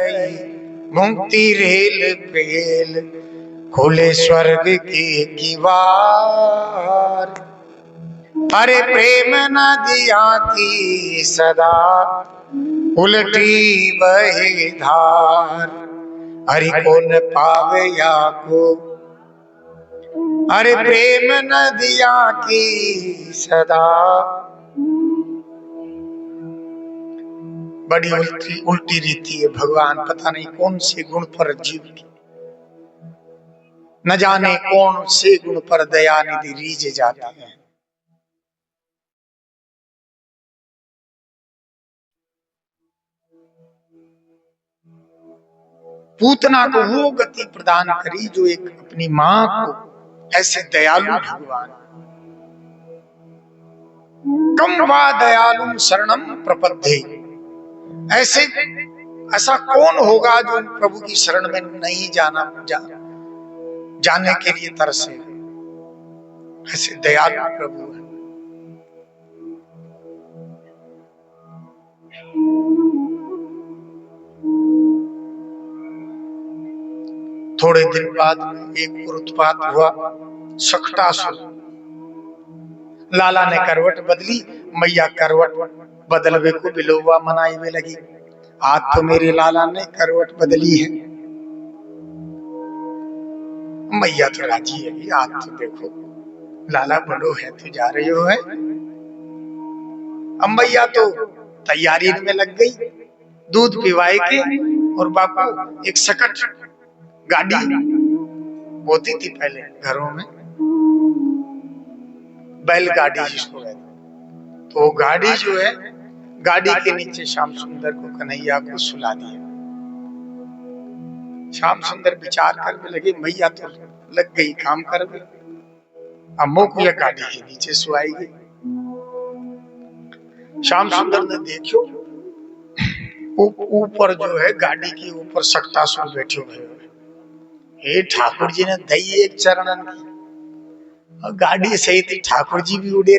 रही, मुक्ति रेल पेल, खुले स्वर्ग के किवार। अरे प्रेम नदिया की सदा उलटी बहे धार, हरि को न पावे या को। अरे प्रेम नदिया की सदा, बड़ी उल्टी रीति है। भगवान पता नहीं कौन से गुण पर जीव की, न जाने कौन से गुण पर दया निधि रीझ जाते हैं। पूतना को वो गति प्रदान करी जो एक अपनी मां को, ऐसे दयालु भगवान। कम वा दयालु शरणम प्रपद्ये, ऐसे ऐसा कौन होगा जो प्रभु की शरण में नहीं जाने के लिए तरसे। ऐसे दयालु प्रभु है। थोड़े दिन बाद एक उत्पात हुआ, सकटासुर। लाला ने करवट बदली, मैया करवट बदलवे को बिलोवा मनाई में लगी। आज तो मेरे लाला ने करवट बदली है। मैया तो राजी है, आज तो देखो लाला बड़ो है तो जा रही हो है। अब मैया तो तैयारी में लग गई, दूध पिवाए के। और बापू एक सकट गाड़ी होती थी पहले घरों में, बैलगाड़ी जिसको कहते, तो गाड़ी जो है, गाड़ी के नीचे श्याम सुंदर को, कन्हैया को सुला दिया। श्याम सुंदर विचार करने लगे, मैया तो लग गई काम कर गई, अम्मो को यह गाड़ी के नीचे सुलाएगी। श्याम सुंदर ने देखो ऊपर जो है गाड़ी के ऊपर सकटासुर बैठे हुए। हे ठाकुर जी ने दई एक चरणन की, और गाड़ी सही थी, ठाकुर जी भी उड़े।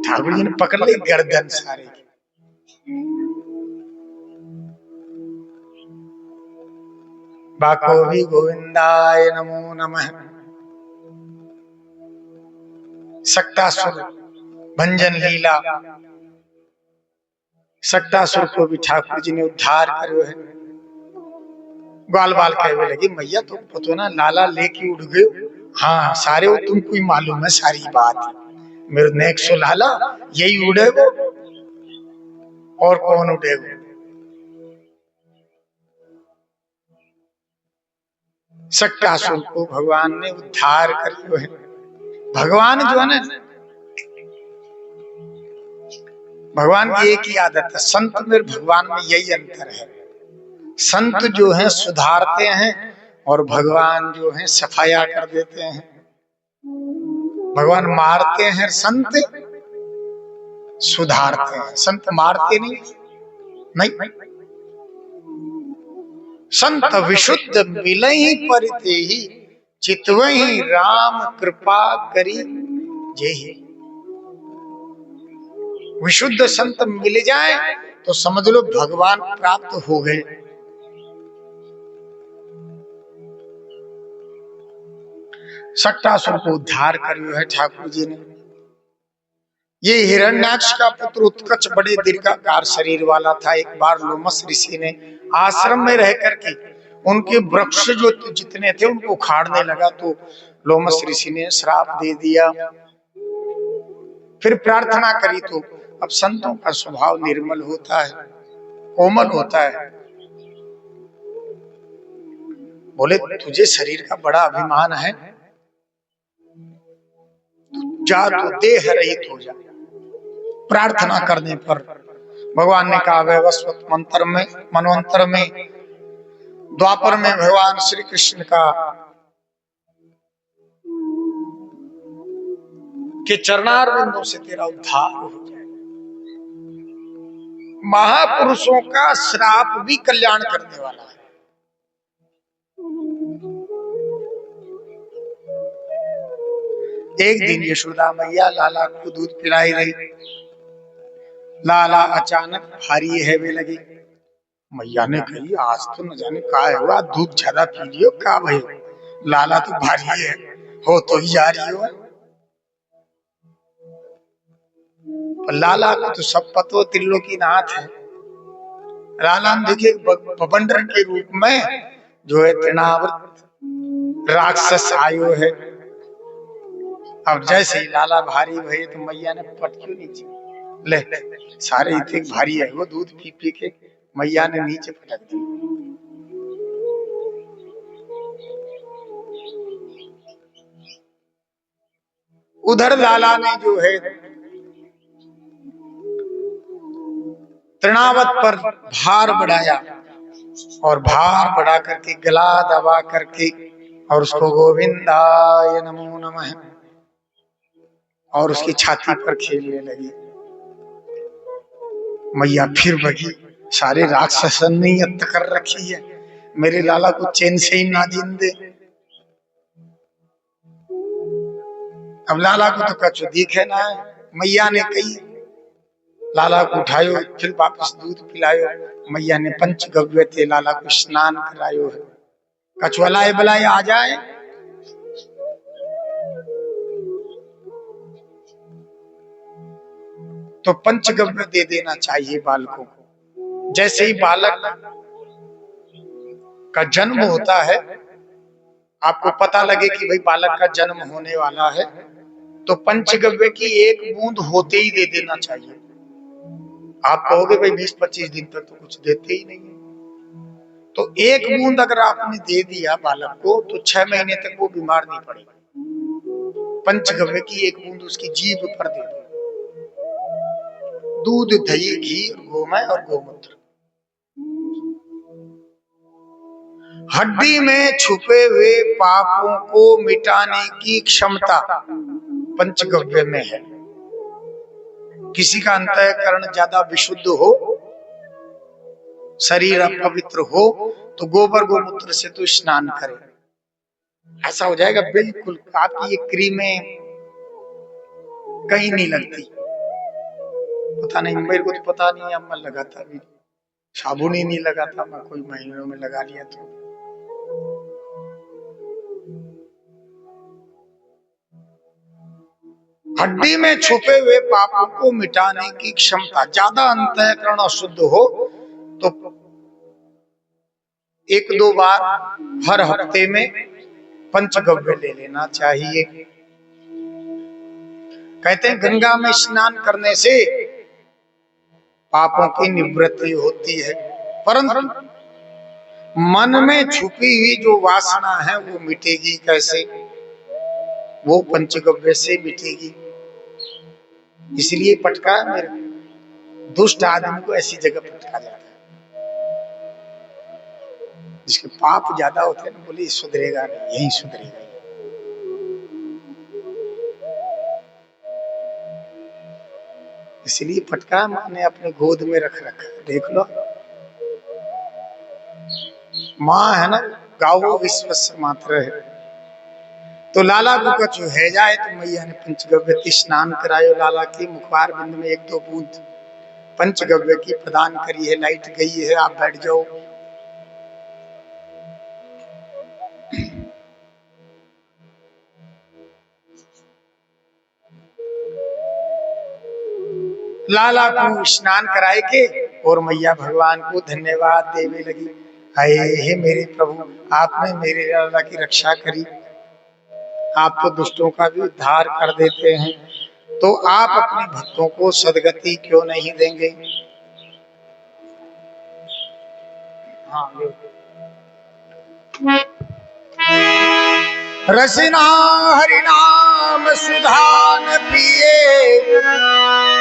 ठाकुर जी ने पकड़ ली गर्दन सारे की। बाको भी गोविंदाय नमो नमः। सकटासुर भंजन लीला, सकटासुर को भी ठाकुर जी ने उद्धार करो है। ग्वाल बाल कहने लगी, मैया तुम पतो ना लाला लेके उड़ गए। हाँ सारे तुमको ही मालूम है सारी बात। मेरे नेक सो लाला यही उड़ेगो, और कौन उड़ेगो। सकटासुर को भगवान ने उद्धार करो है। भगवान जो है ना, भगवान की एक ही आदत है, संत में भगवान में यही अंतर है। संत जो है सुधारते हैं, और भगवान जो है सफाया कर देते हैं। भगवान मारते हैं, संत सुधारते हैं। संत मारते नहीं। संत विशुद्ध मिलहि परितेहि, चितवहि राम कृपा करी जेहि। विशुद्ध संत मिल जाए तो समझ लो भगवान प्राप्त हो गए। सकटासुर को उद्धार करियो है ठाकुर जी ने। ये हिरण्याक्ष का पुत्र उत्कच बड़े दीर्घाकार शरीर वाला था। एक बार लोमस ऋषि ने आश्रम में रह करके उनके वृक्ष जो जितने थे उनको उखाड़ने लगा, तो लोमस ऋषि ने श्राप दे दिया। फिर प्रार्थना करी, तो अब संतों का स्वभाव निर्मल होता है, कोमल होता है। बोले तुझे शरीर का बड़ा अभिमान है, जा तो देह रहित हो जा। प्रार्थना करने पर भगवान ने कहा, वैवस्वत मनवंतर में द्वापर में भगवान श्री कृष्ण का के चरणारविंदों से तेरा उद्धार हो जाए। महापुरुषों का श्राप भी कल्याण करने वाला है। एक दिन यशोदा मैया लाला को दूध पिलाई रही। लाला अचानक भारी हेवे लगे। मैया ने कही आज तो न जाने का हुआ, दूध ज्यादा पी लियो का भाई, लाला तो भारी है, हो तो ही जा रही हो। लाला को तो सब पतो त्रिलोकीनाथ है। लाला ने देखे बवंडर के रूप में जो है तृणावृत राक्षस आयो है। अब जैसे ही लाला भारी भये तो मैया ने पटक्यों नीचे, ले सारे इतने भारी है वो, दूध पी पी के मैया ने नीचे पटक दी। उधर लाला ने जो है तृणावत पर भार बढ़ाया, और भार बढ़ा करके गला दबा करके और उसको गोविंदाय नमो नमः और उसकी छाती पर खेलने लगी। मैया फिर भगी, सारे राक्षसन ने हत्या कर रखी है, मेरे लाला को चैन से ही ना जीन दे। अब लाला को तो कछु दिखे ना है। मैया ने कही लाला को उठायो, फिर वापस दूध पिलायो। मैया ने पंचगव्य थे लाला को स्नान करायो है। कछुअलाए बलाए आ जाए, तो पंचगव्य दे देना चाहिए बालकों को। जैसे ही बालक का जन्म होता है, आपको पता लगे कि भाई बालक का जन्म होने वाला है, तो पंचगव्य की एक बूंद होते ही दे देना चाहिए। आप कहोगे भाई 20-25 दिन तक तो कुछ देते ही नहीं है, तो एक बूंद अगर आपने दे दिया बालक को तो 6 महीने तक वो बीमार नहीं पड़ेगा। पंचगव्य की एक बूंद उसकी जीभ पर दे दो। दूध, दही, घी, गोमय और गोमूत्र। हड्डी में छुपे हुए पापों को मिटाने की क्षमता पंचगव्य में है। किसी का अंतःकरण ज्यादा विशुद्ध हो, शरीर अपवित्र हो, तो गोबर गोमूत्र से तो स्नान करे, ऐसा हो जाएगा बिल्कुल। आपकी ये क्रीमें कहीं नहीं लगती। पता नहीं, मेरे को तो पता नहीं, अब मैं लगाता भी साबुन ही नहीं लगाता, मैं कोई महीनों में लगा लिया तो। हड्डी में छुपे हुए पापों को मिटाने की क्षमता, ज्यादा अंतःकरण अशुद्ध हो तो 1-2 बार हर हफ्ते में पंचगव्य ले लेना चाहिए। कहते हैं गंगा में स्नान करने से पापों की निवृत्ति होती है, परंतु मन में छुपी हुई जो वासना है वो मिटेगी कैसे? वो पंचगव्य से मिटेगी। इसलिए पटका मेरे दुष्ट आदमी को ऐसी जगह पटका जाता है जिसके पाप ज्यादा होते हैं ना, बोले सुधरेगा नहीं, यही सुधरेगा। इसलिए पटका मैंने अपने गोद में रख रखा, देख लो। माँ है ना, गाओ विश्वस्य मातरः है। तो लाला को कछु है जाए तो मैया ने पंचगव्य स्नान करायो। लाला की मुखबार बिंद में 1-2 बूंद पंचगव्य की प्रदान करी है। लाइट गई है, आप बैठ जाओ। लाला को स्नान कराए के और मैया भगवान को धन्यवाद देने लगी। हे मेरे प्रभु, आपने मेरे लाला की रक्षा करी, आप तो दुष्टों का भी उद्धार कर देते हैं, तो आप अपने भक्तों को सदगति क्यों नहीं देंगे? हाँ, रसना हरिनाम सुधान पिए,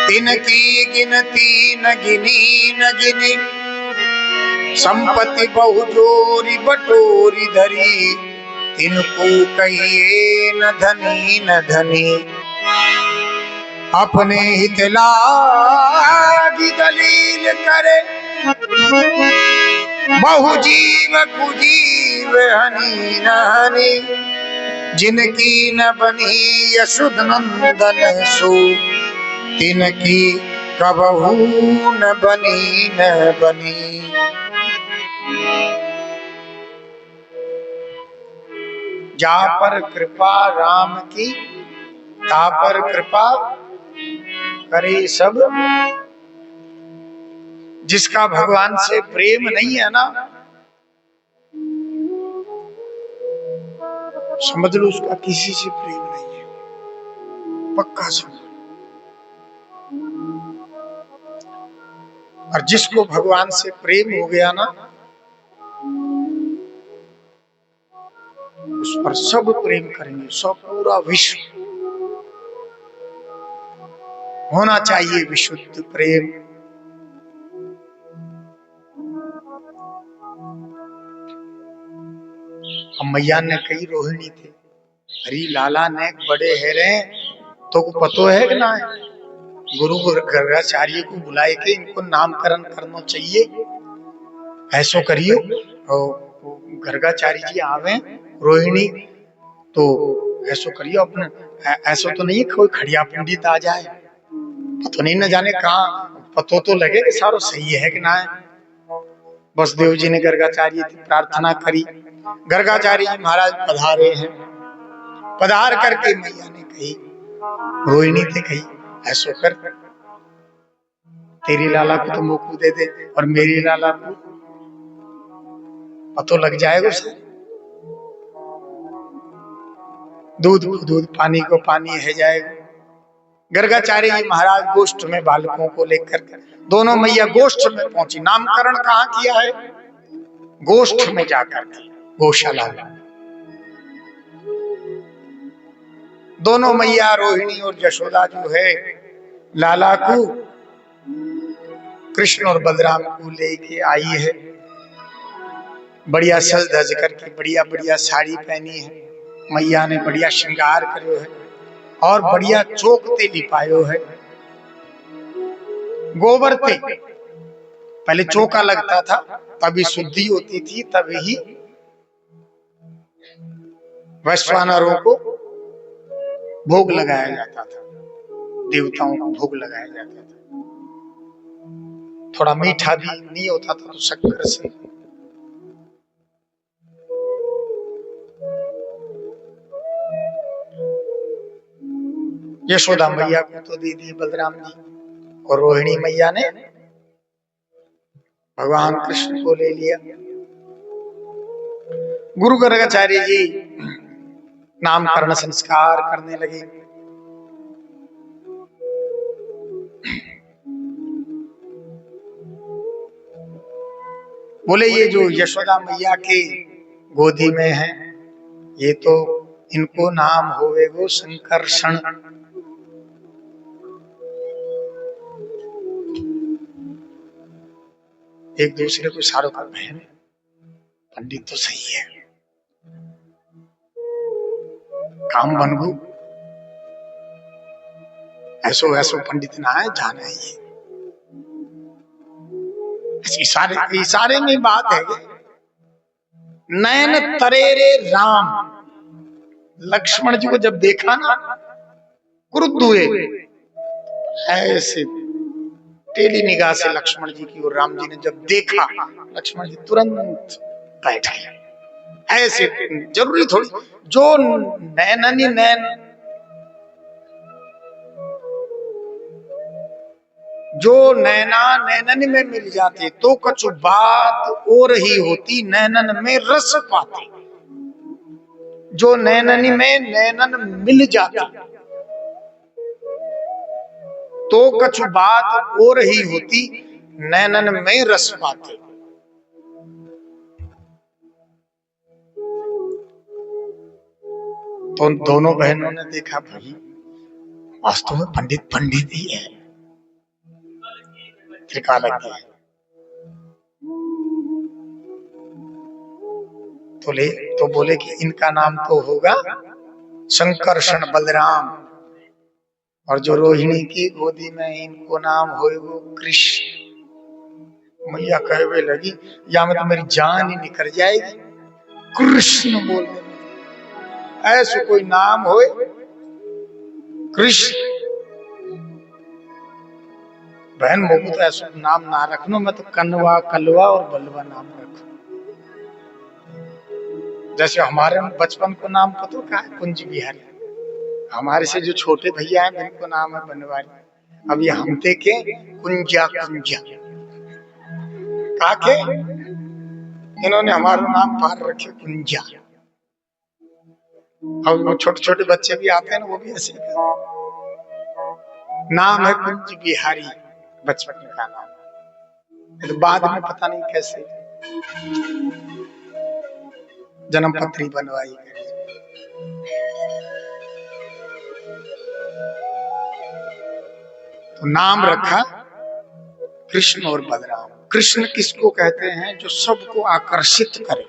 तिनकी गिनती न गिनी न गिनी। संपत्ति बहुजोरी बटोरी धरी, तिनको कहिए न धनी न धनी। अपने हित लागी दलील करे, बहु जीव कुजीव हनी न हनी। जिनकी न बनी यशोद नंदन सो, तिनकी कबहू न बनी न बनी। जा पर कृपा राम की, ता पर कृपा करे सब। जिसका भगवान से प्रेम नहीं है ना, समझ लो उसका किसी से प्रेम नहीं है, पक्का समझ। और जिसको भगवान से प्रेम हो गया ना, उस पर सब प्रेम करेंगे, सब पूरा विश्व। होना चाहिए विशुद्ध प्रेम। मैया ने कही रोहिणी थे, हरी लाला ने बड़े हेरे तो को पतो है कि ना है? गुरु गर्गाचार्य को बुलाए के इनको नामकरण करना चाहिए, ऐसो करियो। और गर्गाचार्य जी आवे रोहिणी तो ऐसो करियो अपने, ऐसो तो नहीं कोई खड़िया पंडित आ जाए, पतो नहीं न जाने कहाँ, पतो तो लगे कि सारो सही है कि ना है। वसुदेव जी ने गर्गाचार्य की प्रार्थना करी। गर्गाचार्य जी महाराज पधारे हैं, पधार करके मैया ने कही, रोहिणी थे कही, ऐसो कर तेरी लाला को तो मोकू दे दे और मेरी लाला को पतो लग जाएगा उसे। दूध को दूध, पानी को पानी है जाएगा। गर्गाचार्य जी महाराज गोष्ठ में बालकों को लेकर दोनों मैया गोष्ठ में पहुंची। नामकरण कहाँ किया है? गोष्ठ में जाकर के, गौशाला में। दोनों मैया रोहिणी और यशोदा जो है लाला को, कृष्ण और बलराम को लेके आई है। बढ़िया सज धज करके बढ़िया बढ़िया साड़ी पहनी है मैया ने, बढ़िया श्रृंगार करो है और बढ़िया चौकते लिपायो है। गोबर थे, पहले चौका लगता था, तभी शुद्धि होती थी, तभी ही वैश्वानरों को भोग लगाया जाता था, देवताओं को भोग लगाया जाता था। थोड़ा मीठा भी नहीं होता था तो शक्कर से। यशोदा मैया को तो दे दिए बलराम जी, और रोहिणी मैया ने भगवान कृष्ण को ले लिया। गुरु गर्गाचार्य जी नामकरण संस्कार करने लगे। बोले ये जो यशोदा मैया के गोदी में है, ये तो इनको नाम होवेगो संकर्षण। एक दूसरे को इशारों कर बहन, पंडित तो सही है, काम बनगु, ऐसो ऐसो पंडित ना है, जाना है ये। इशारे इशारे में बात है। नैन तरेरे राम, लक्ष्मण जी को जब देखा ना क्रुद्ध हुए, ऐसे टेढ़ी निगाह से लक्ष्मण जी की, और राम जी ने जब देखा लक्ष्मण जी तुरंत बैठ गए। ऐसे जरूरी थोड़ी, जो नैननी नैन, जो नैना नैनन में मिल जाते तो कछु बात और ही होती, नैनन में रस पाते। जो नैननी में नैनन मिल जाती तो कछु बात और ही होती, नैनन में रस पाते। तो दोनों बहनों ने देखा भाई वास्तव में पंडित पंडित ही है, त्रिकालज्ञ है। तो बोले कि इनका नाम तो होगा संकर्षण बलराम, और जो रोहिणी की गोदी में इनको नाम होएगो कृष्ण। मैया कहवे लगी या में तो मेरी जान ही निकल जाएगी, कृष्ण बोलने में ऐसे कोई नाम होए कृष्ण। बहन मोकू तो ऐसा नाम ना रखनो, मैं तो कनवा कलवा और बलवा नाम रखू। जैसे हमारे बचपन को नाम पता क्या है? कुंज बिहारी। हमारे से जो छोटे भैया हैं उनको नाम है बनवारी। अब ये हमते के कुंजा कुंजा काके इन्होंने हमारा नाम पार रखे कुंजा। और वो छोटे छोटे बच्चे भी आते हैं ना, वो भी ऐसे नाम है कुंज बिहारी बचपन का नाम। तो बाद में पता नहीं कैसे जन्म पत्री बनवाई। तो नाम रखा कृष्ण और बलराम। कृष्ण किसको कहते हैं? जो सबको आकर्षित करे,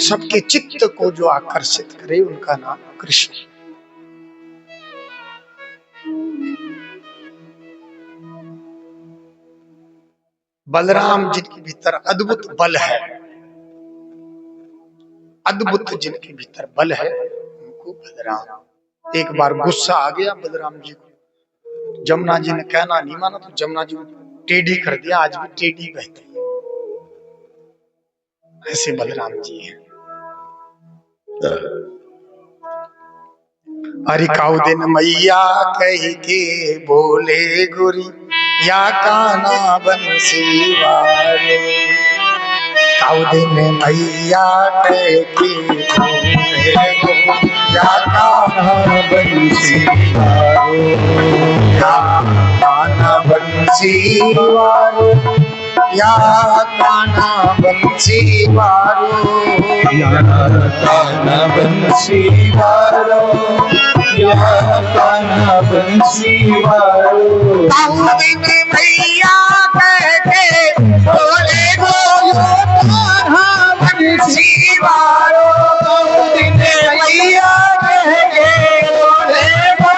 सबके चित्त को जो आकर्षित करे, उनका नाम कृष्ण। बलराम जिनके भीतर अद्भुत बल है, अद्भुत जिनके भीतर बल है, उनको बलराम। एक बार गुस्सा आ गया बलराम जी को, जमुना जी ने कहना नहीं माना तो जमुना जी को टेढ़ी कर दिया। आज भी टेढ़ी बहती है। ऐसे बलराम जी हैं। अरे काऊ दिन मैया कह के बोले गोरी, या काना बंसी वाले। काऊ दिन मैया कह के बोले गोरी, या काना बंसी वाले। या काना बंसी वाले, या काना बंसी वालो, या काना बंसी वालो, या काना बंसी वालो। काऊ दिन मैया कह के बोले गो, कान्हा बंसी वालो। काऊ दिन मैया कह के बोले गो,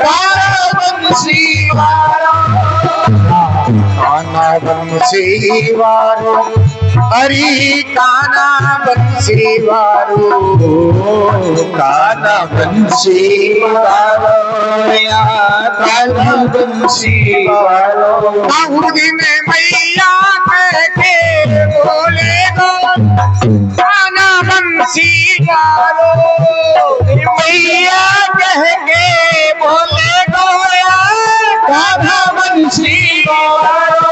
कान्हा बंसी वालो। कान्हा बंसी वालो, हरी कान्हा बंसी वालो। कान्हा बंसी वालो, या कान्हा बंसी वालो। काऊ दिन मैया कह के बोले गो, कान्हा बंसी वालो। मैया कह के बोले गो, कान्हा बंसी वालो।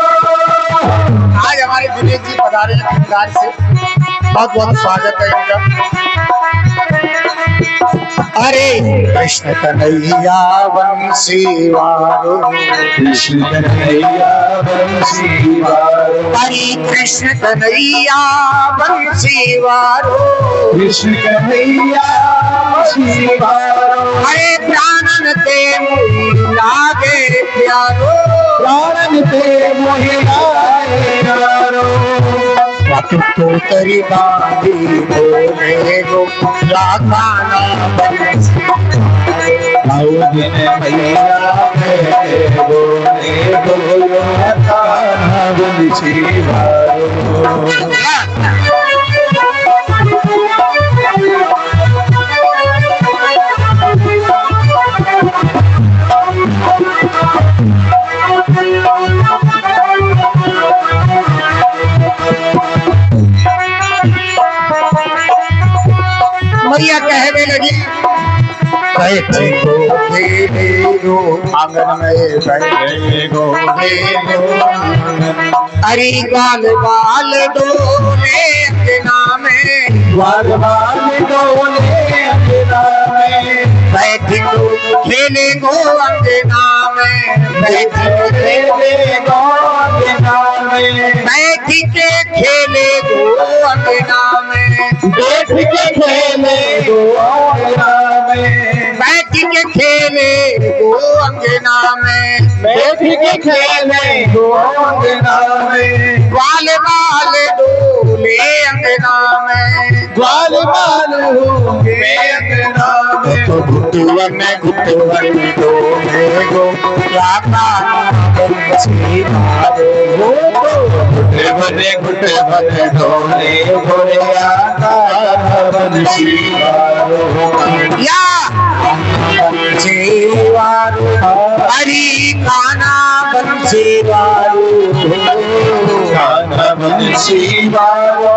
आज हमारे विवेक जी पधारे हैं खंडार से, बहुत बहुत स्वागत है इनका। अरे कृष्ण कन्हैया बंसी वालो, कृष्ण कन्हैया बंसी वालो। हरे कृष्ण कन्हैया बंसी वालो, कृष्ण कन्हैया बंसी वालो। अरे प्राणन ते मोहि लागे प्यारो, प्राणन ते मोहि लागे प्यारो। तो तेरी बाती बोले गो, या कान्हा बंसी वालो। दिन मैया कह के बोले गो, या कान्हा बंसी वालो। मैया कहने लगी, बैठे गो खेले गो आंगन में, बैठे गो खेले गो। अरे ग्वाल बाल डोले अंगना में, ग्वाल बाल डोले अंगना में। बैठ गो खेले गो अंगना में, बैठ खेले गो अंगना में। बैठ के खेले गो अंगना में, बैठ के खेले गो अंगना में। बैठ के खेले गो अंगना में, बैठ के खेले गो अंगना में। ग्वाल बाल डोले अंगना में, ग्वाल बाल डोले अंगना में। तो घुटवन घुटवन डोले गो, या कान्हा बंसी वालो। घुटवन घुटवन डोले गो, या कान्हा बंसी वालो। या बंसी वालो, हरी कान्हा बंसी वालो। कान्हा बंसी वारो,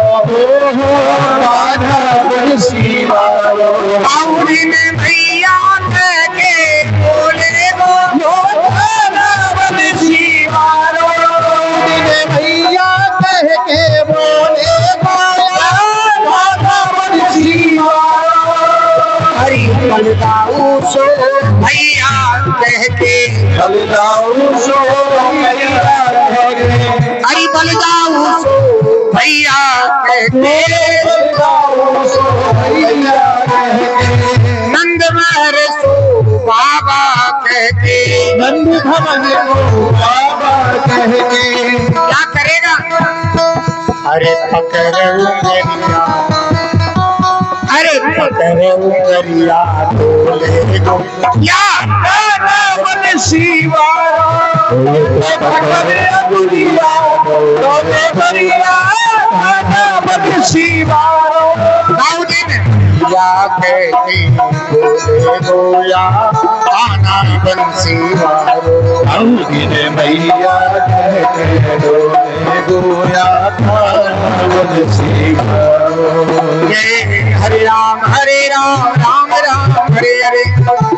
कान्हा बंसी वारो। बाउरी ने भैया कह के बोले गो कान्हा बंसी वारो, भैया कह के बोले कान्हा बंसी हरि बलदाऊ सो भैया कह के बलदाऊ सो भैया कह के, हरि बलदाऊ सो भैया कह के बलदाऊ सो भैया कह के, नंद महर सो बाबा कह के नंद भवन को बाबा कह के। क्या करेगा? अरे पकड़ उंगलिया, अरे पकड़ उंगलिया डोले गो या कान्हा बंसी वारो, पकड़ अंगुलिया डोले गोरिया, कान्हा बंसी वारो। दाऊदी ने या कहती बोले गोया कान्हा बंसी वारो। दाऊदी ने मैया कह के डोले गोया, कान्हा बंसी वारो। ये हरे राम राम राम हरे हरे,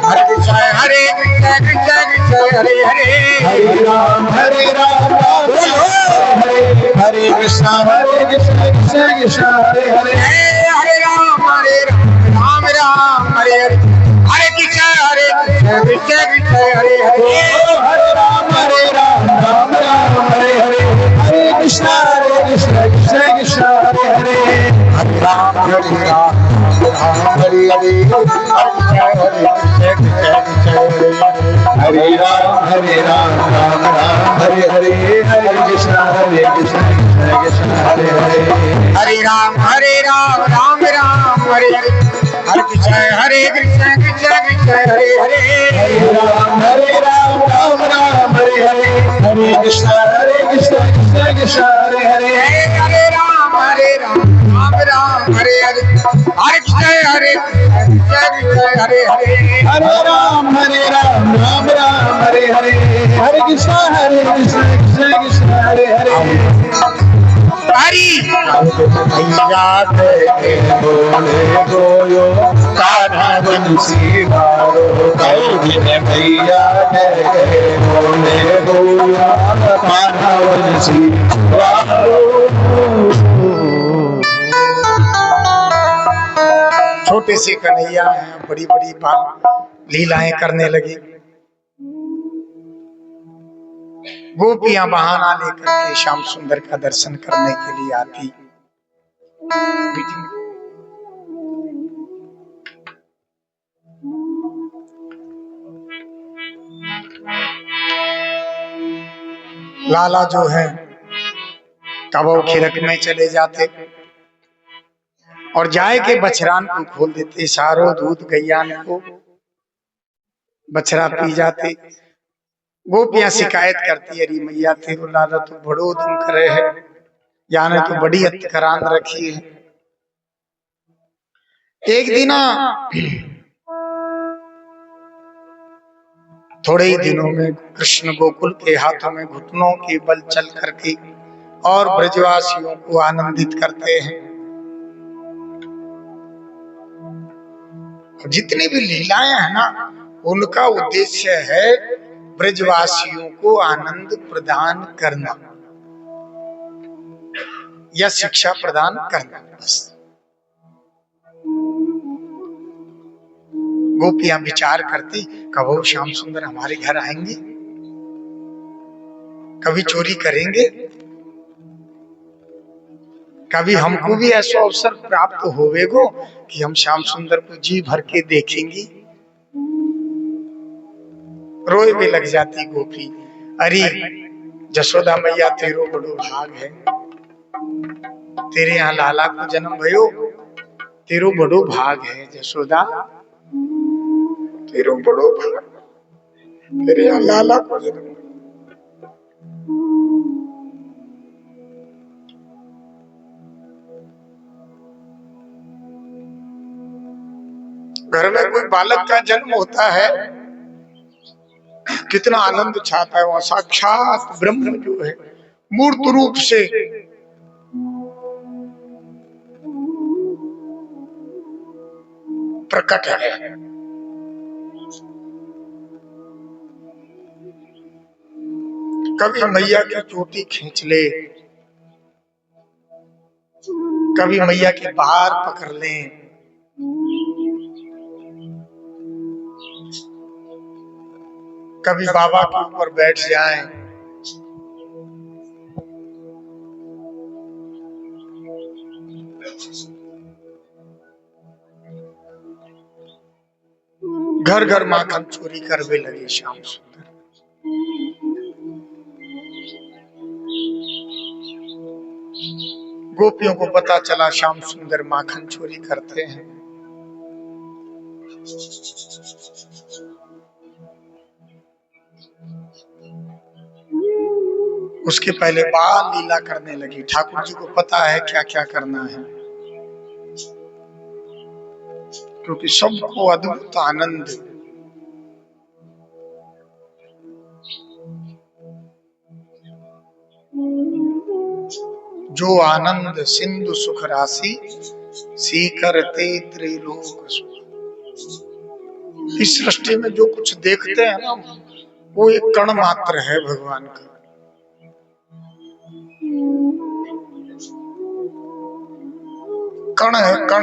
हरे कृष्ण हरे कृष्ण कृष्ण कृष्ण हरे हरे। हरे राम राम हरे हरे, कृष्ण कृष्ण कृष्ण हरे हरे। हरे राम राम राम हरे हरे, हरे कृष्ण कृष्ण कृष्ण हरे हरे। हरे राम राम राम हरे हरे, हरे कृष्ण कृष्ण कृष्ण हरे हरे। हरे राम राम हरे हरे, हरे कृष्ण कृष्ण कृष्ण हरे हरे। हरे राम राम राम हरे हरे, हरे कृष्ण कृष्ण कृष्ण हरे हरे। हरे राम राम राम हरे हरे, हरे कृष्ण कृष्ण कृष्ण हरे हरे। हरे राम राम राम हरे हरे, हरे कृष्ण कृष्ण कृष्ण हरे हरे। हरे राम राम हरे हरे, हरे कृष्ण कृष्ण कृष्ण हरे हरे। हरे राम राम हरे हरे, हरे कृष्ण कृष्ण कृष्ण हरे हरे। हरि भैया कह के बोले गोयो कान्हा बंसी वारो, दाऊदी ने मैया कह के बोले गोयो कान्हा बंसी वारो। छोटे से कन्हैया हैं, बड़ी बड़ी लीलाएं करने लगी। गोपियां बहाना लेकर के श्याम सुंदर का दर्शन करने के लिए आती। लाला जो है कबो खिरक में चले जाते और जाए के बछरान को खोल देते। सारो दूध गैयान को बछरा पी जाते। गोपियां शिकायत करती, अरे मैया तेरो लाला तो बड़ो दुम करे है, याने तो बड़ी अत करान रखी है। एक दिना थोड़े ही दिनों में कृष्ण गोकुल के हाथों में घुटनों के बल चल करके और ब्रजवासियों को आनंदित करते हैं। जितनी भी लीलाएं हैं ना, उनका उद्देश्य है ब्रजवासियों को आनंद प्रदान करना या शिक्षा प्रदान करना। बस गोपियां विचार करती, कब श्याम सुंदर हमारे घर आएंगे, कभी चोरी करेंगे, कभी हमको भी ऐसा अवसर प्राप्त होवेगो कि हम श्याम सुंदर को जी भर के देखेंगे। रोए में लग जाती गोपी, अरे जशोदा मैया तेरो बड़ो भाग है, तेरे यहाँ लाला को जन्म भयो, तेरो बड़ो भाग है जशोदा, तेरो बड़ो भाग, तेरे यहाँ लाला को जन्म। घर में कोई बालक का जन्म होता है, कितना आनंद छाता है। वहां साक्षात ब्रह्म जो है मूर्त रूप से प्रकट है। कभी मैया की चोटी खींच ले, कभी मैया के बार पकड़ लें, कभी बाबा के ऊपर बैठ जाएं, घर घर माखन चोरी करवे लगे श्याम सुंदर। गोपियों को पता चला श्याम सुंदर माखन चोरी करते हैं। उसके पहले बाल लीला करने लगी। ठाकुर जी को पता है क्या क्या करना है, क्योंकि सबको अद्भुत आनंद, जो आनंद सिंधु सुख राशि सीकरते त्रिलोक सुख। इस सृष्टि में जो कुछ देखते हैं ना, वो एक कण मात्र है भगवान का। कण है, कण।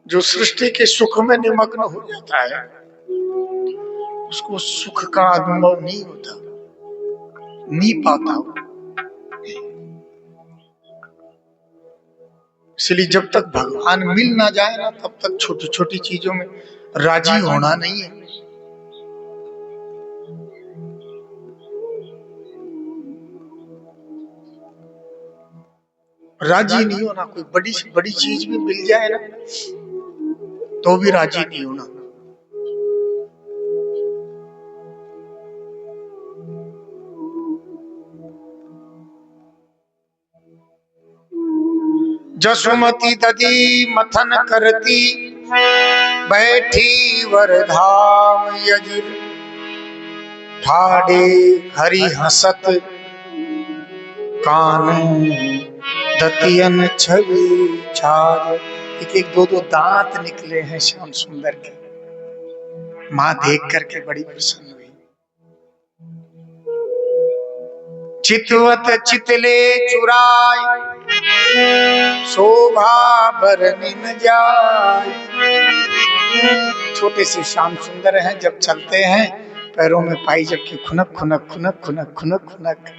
जो सृष्टि के सुख में निमग्न हो जाता है, उसको सुख का अनुभव नहीं होता, नहीं पाता। इसलिए जब तक भगवान मिल ना जाए ना, तब तक छोटी छोटी चीजों में राजी होना नहीं है। राजी नहीं होना। कोई बड़ी से बड़ी चीज भी मिल जाए ना, तो भी राजी नहीं होना। जसुमती ददी मथन करती, बैठी वरधाम यजिर, ठाडे हरि हसत कान दतियन छवि छाज। एक एक दो दो दांत निकले हैं श्याम सुंदर के। मां देख करके बड़ी प्रसन्न हुई। चितवत चितले चुराई, शोभा बरनी न जाय। छोटे से श्याम सुंदर हैं, जब चलते हैं पैरों में पाई जब की खुनक खुनक खुनक खुनक खुनक खुनक।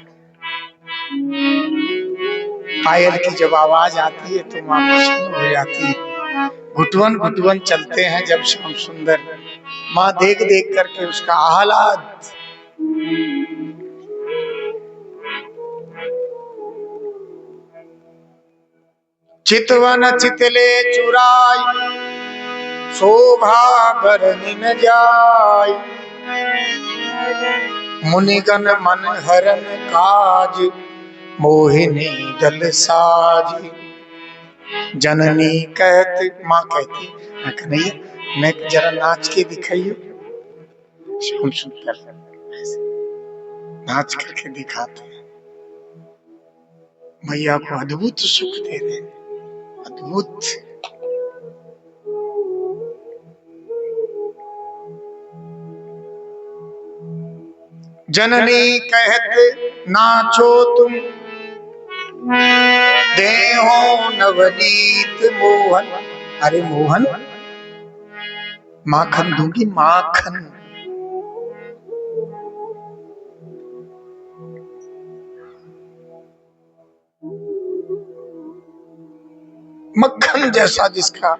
पायल की जब आवाज आती है तो मां प्रसन्न हो जाती है। घुटवन घुटवन चलते हैं जब श्याम सुंदर, मां देख देख करके उसका आह्लाद। चितवन चितले चुराई, शोभा बरनी न जाय। मुनिगण मन हरन काज, मोहिनी दल साज। जननी कहती, माँ कहती, कन्हैया मैं जरा नाच के दिखाइयो। श्याम सुंदर नाच करके दिखाते हैं। मैया को अद्भुत सुख दे रहे, अद्भुत। जननी कहत नाचो तुम, देहो नवनीत मोहन। अरे मोहन, माखन दूंगी, माखन। मक्खन जैसा जिसका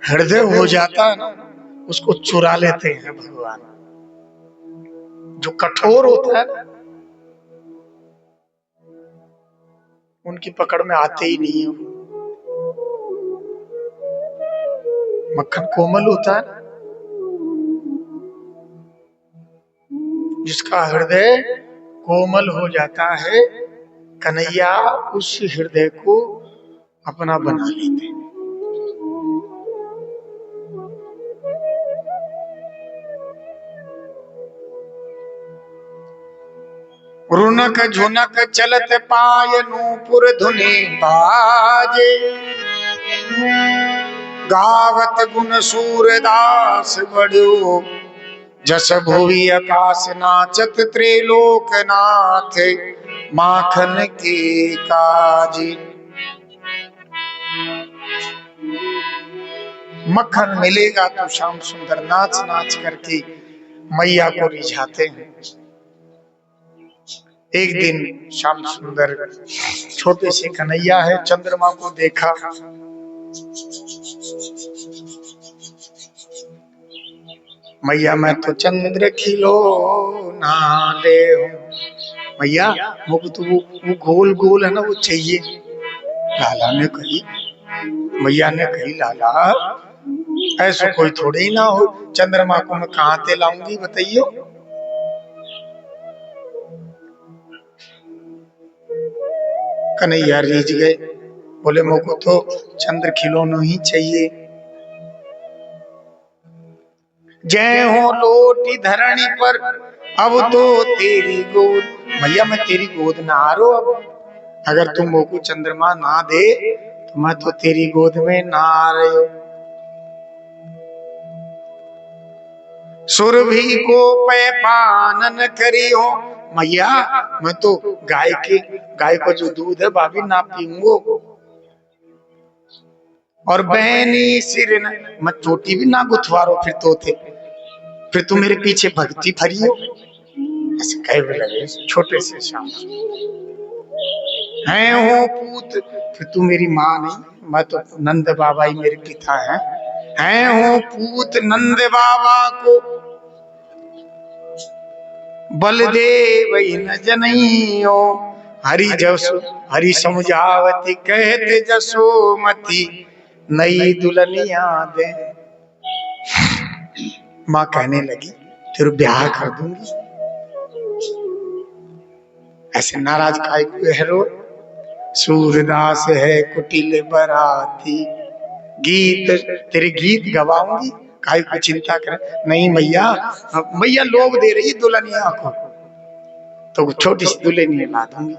हृदय हो जाता है ना, उसको चुरा लेते हैं भगवान। जो कठोर होता है ना, उनकी पकड़ में आते ही नहीं है। मक्खन कोमल होता है, जिसका हृदय कोमल हो जाता है, कन्हैया उस हृदय को अपना बना लेते हैं। रुनक झुनक चलत पाय नूपुर धुनि बाजे, गावत गुण सूरदास बढ़ो, जस भुवि आकाश नाचत त्रिलोकनाथ माखन के काजी। मक्खन मिलेगा तो श्याम सुंदर नाच नाच करके मैया को रिझाते हैं। एक दिन श्याम सुंदर छोटे से कन्हैया है, चंद्रमा को देखा, मैया मैं तो चंद्र खिलो ना ले मैया, वो तो वो गोल गोल है ना, वो चाहिए। लाला ने कही, मैया ने कही लाला ऐसा कोई थोड़े ही ना हो, चंद्रमा को मैं कहाँ से लाऊंगी बताइयो। कन्हैया रीझ गए, बोले मुझको तो चंद्र खिलौना ही चाहिए। जय हो लोटी धरणी पर अब तो तेरी गोद, मैया मैं तेरी गोद ना आ रो, अब अगर तुम मुझको चंद्रमा ना दे तो मैं तो तेरी गोद में ना आ रही हो। सुरभि को पे पानन करी हो, मैया मैं तो गाय को जो दूध है भाभी ना पीऊंगो, और बहनी सिर न मैं चोटी भी ना गुथवारो फिर तो थे, फिर तू मेरे पीछे भक्ति भरी हो। ऐसे कहे लगे छोटे से श्याम हैं हो पूत, फिर तू मेरी माँ नहीं, मैं तो नंद बाबा ही मेरे पिता हैं हो पूत नंद बाबा को बलदेव न जनइयो, हरि समझावती कहते जसोमती नई दुल्हनिया दे। माँ कहने लगी तेरे ब्याह कर दूंगी। ऐसे नाराज काय को है रो, सूरदास है कुटिल बराती, गीत तेरे गीत गवाऊंगी, काय को चिंता करे। नहीं मैया, मैया लोग दे रही दुल्हनिया को, तो छोटी सी दुल्हनिया ला दूंगी।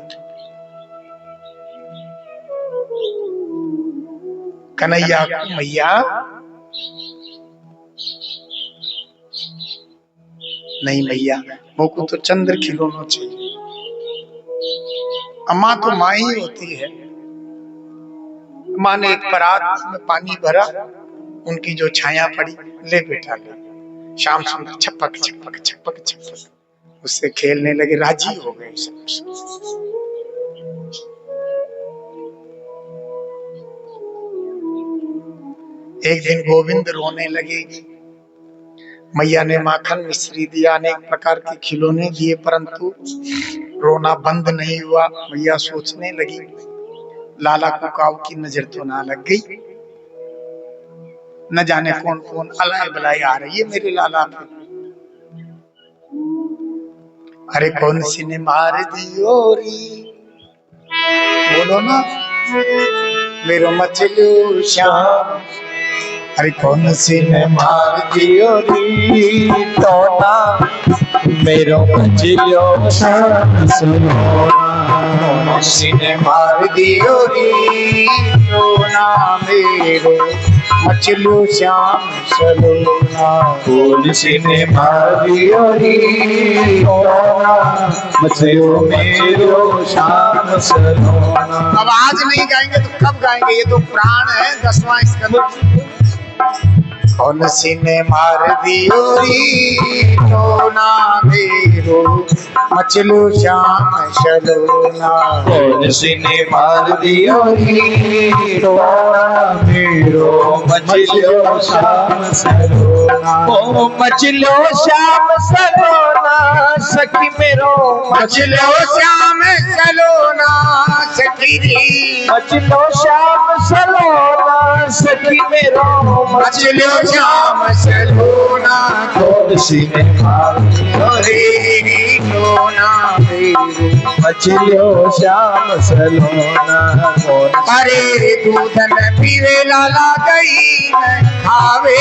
कन्हैया को मैया नहीं मैया मुझको तो चंद्र खिलौना चाहिए। अम्मा तो माँ ही होती है। माँ ने एक परात में पानी भरा, उनकी जो छाया पड़ी, ले बेटा ले। श्याम सुंदर छपक छपक छपक छपक उससे खेलने लगे, राजी हो गए सब। एक दिन गोविंद रोने लगे, मैया ने माखन मिश्री दिया, अनेक प्रकार के खिलौने दिए, परंतु रोना बंद नहीं हुआ। मैया सोचने लगी लाला को काऊ की नजर तो ना लग गई, न जाने कौन कौन अलाय बलाई आ रही है मेरे लाला पे। अरे कौन सी ने मार दियो री, बोलो ना मेरो मचलू श्याम। अरे कौन सी ने मार दियो री टोना, मेरो मचलू श्याम सुनोना। कौन सी ने मार दियो री टोना, मेरो मचलू श्याम सलोना। कौन सी ने मार दियो री टोना, मचलू मेरो श्याम सलोना। अब आज नहीं गाएंगे तो कब गाएंगे, ये तो प्राण है 10वां स्कंद। कौन सी ने मार दियो री टोना, मेरो मचलू श्याम सलोना। कौन सी ने मार दियो री टोना, मेरो मचलू श्याम सलोना। ओ मचलू श्याम सलोना, सखी मेरो मचलू श्याम सलोना। सखी री मचलू श्याम सलोना, सखी मेरो मचलू श्याम सलोना तुलसी ने मार दियो रे लोना मेरो मछलियो श्याम सलोना अरे दूध न पीवे लाला दही न खावे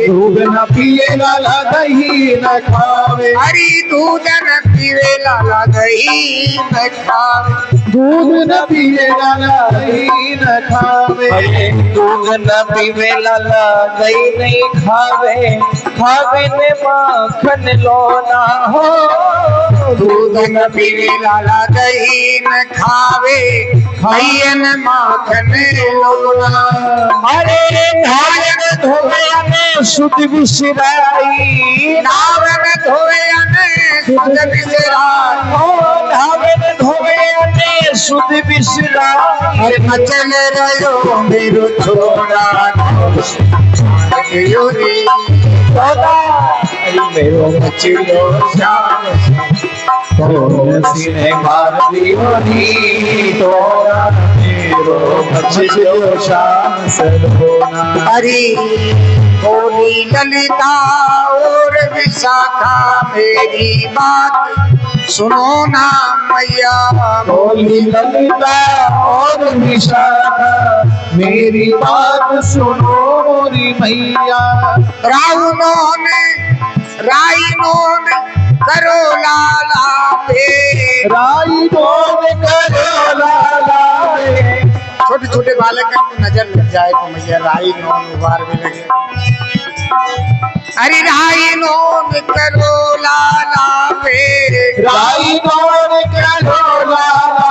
दूध न पिए लाला दही न खावे हरी दूध न पीवे लाला दही न खावे दूध न पिए लाला दही न खावे दूध न पीवे लाला दही नहीं खावे खावे ने माखन लोना हो दूध न पीवे लाला दही न खावे भैयन माखन लोना अरे नायन धोया ने सुध बिसराई नावन धोयन सुध बिसराई ओ नावन धोया ने सुध बिसराई अरे मचल रहो मेरो छोरा योरी सदा मेरो मछलियो श्याम तुलसी ने मार दियो नी तोरा मेरो मछलियो श्याम सलोना हरी बोली ललिता और विशाखा मेरी बात सुनो ना मैया बोली ललिता और विशाखा मेरी बात सुनो मोरी मैया राइनों ने करो लाला पे राई बोल करो लाला रे छोटे छोटे बालक को नजर लग जाए तो मैया राई नोन उबार में लगे अरे राई नोन करो लाला पे राई बोल करो लाला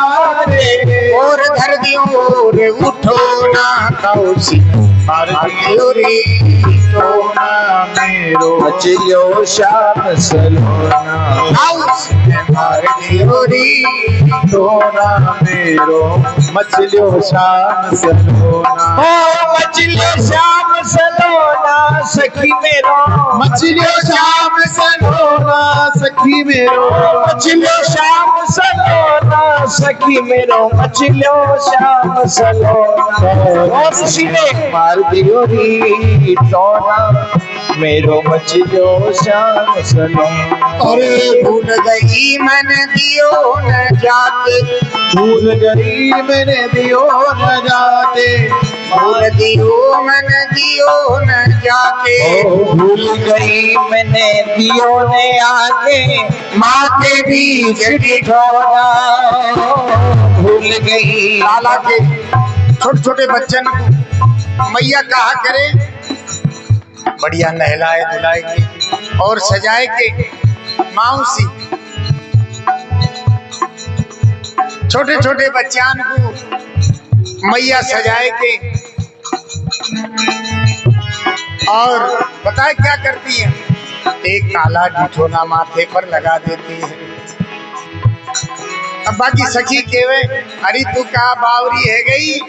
रे और धर दियो रे उठो ना कौसी मार दियो रे टोना मेरो मछलियो श्याम सलोना कौसी ने मार दियो रे टोना मेरो मछलियो श्याम सलोना ओ मछलियो श्याम सलोना सखी मेरो मछलियो श्याम सलोना सखी मेरो मछलियो श्याम सलोना सखी मेरो मछलियो श्याम सलोना ओ किसी ने मार दियो री टोना मेरो मछलियो श्याम सलोना अरे भूल गई मन दियो न जाते भूल गई मैंने दियो न जाते भूल दियो मन दियो न जाके भूल गई मैंने दियो ने आके माथे बीच ठिठोरा भूल गई लाला के छोटे छोटे बच्चन को मैया कहा करे बढ़िया नहलाए धुलाए के और सजाए के माउसी छोटे छोटे बच्चान को मैया सजाए के और बताए क्या करती है एक काला डिठोना माथे पर लगा देती है। अब बाकी सखी केवे अरे तू का बावरी है गई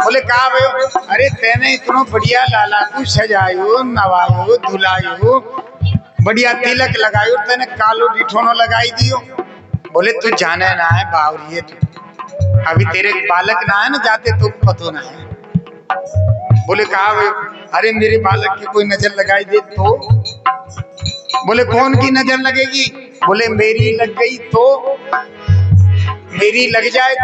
बोले कहा भयो अरे तेने इतनो बढ़िया लाला को सजायो नवायो धुलायो बढ़िया तिलक लगायो तेने कालो डिठोनो लगाई दियो। बोले तू जाने ना है बावरी है तू अभी तेरे बालक ना है ना जाते तो पतो ना है। बोले कहा भयो अरे मेरे बालक की कोई नजर लगाई दे तो। बोले कौन की नजर लगेगी। बोले मेरी लग गई तो मेरी लग जाए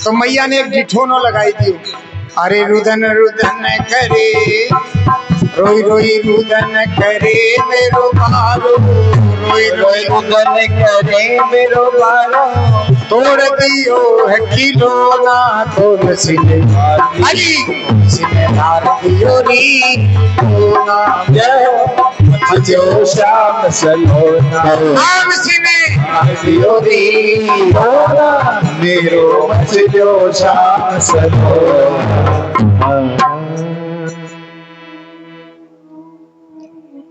तो मैया ने एक डिठोनो लगाई दी। अरे रुदन रुदन करे रोई रोई रुदन करे मेरो बारो रोई रोई रुदन करे मेरो बारो तोड़ दियो है खिलौना तुलसी ने धार दियो री खिलौना जो श्याम सलोना तुलसी ने दियो री मेरो जो श्याम सलोना